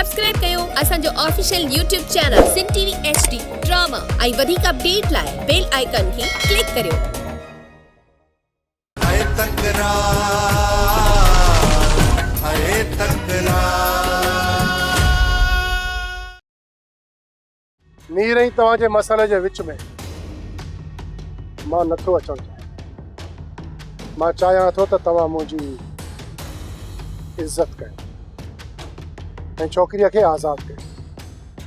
Subscribe कयो असांजो official YouTube channel सिन TV HD drama ऐं वधीक अपडेट लाइ बेल आइकन खे क्लिक करियो। नीर ही तव्हांजे मसइले जे विच में मां नथो अचणु चाहियां। मां चाहियां थो त तव्हां मुंहिंजी इज़त कयो ऐं छोकिरीअ खे आज़ाद कयो।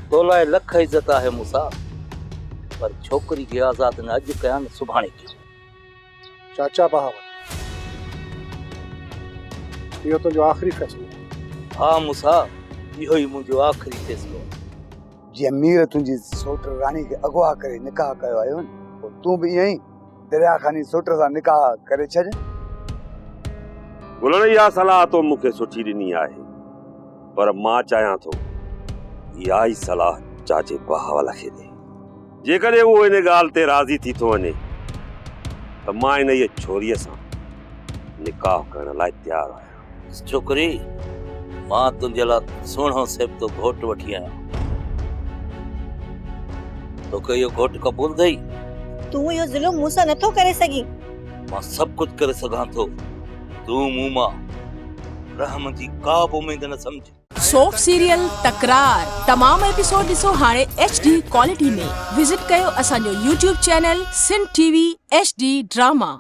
तो लाइ लख इज़त आहे मूंसां, पर छोकिरी खे आज़ाद न अॼु कयां न सुभाणे कयां। चाचा बहावत, इहो तुंहिंजो आख़िरी फ़ैसिलो आहे। हा मूंसां, इहो ई मुंहिंजो आख़िरी फ़ैसिलो आहे। जीअं मीर तुंहिंजी सोट राणी खे अगवा करे निकाह कयो आयो न, तूं बि ईअं ई दरिया खानी सोट सां निकाह करे छॾ। गुलण इहा सलाह तो मूंखे सुठी ॾिनी आहे, पर मां चाहियां थो इहा ई सलाह चाचे बहावल खे ॾे। जेकॾहिं उहो इन ॻाल्हि ते राज़ी थी थो वञे त मां इन ई छोरीअ सां निकाह करण लाइ तयारु आहियां। छोकिरी, मां तुंहिंजे लाइ सुहिणो सेब तो घोटु वठी आहियां। तोखे इहो घोटु क़बूल अथई? तूं इहो ज़ुल्म मूंसां नथो करे सघीं। मां सभु कुझु करे सघां थो, तूं मूं मां रहम जी का बि उमेद न समझ। सोप सीरियल तकरार तमाम एपिसोड ॾिसो हाणे HD क्वालिटी में। विजिट कयो असांजो YouTube चैनल सिन टीवी HD ड्रामा।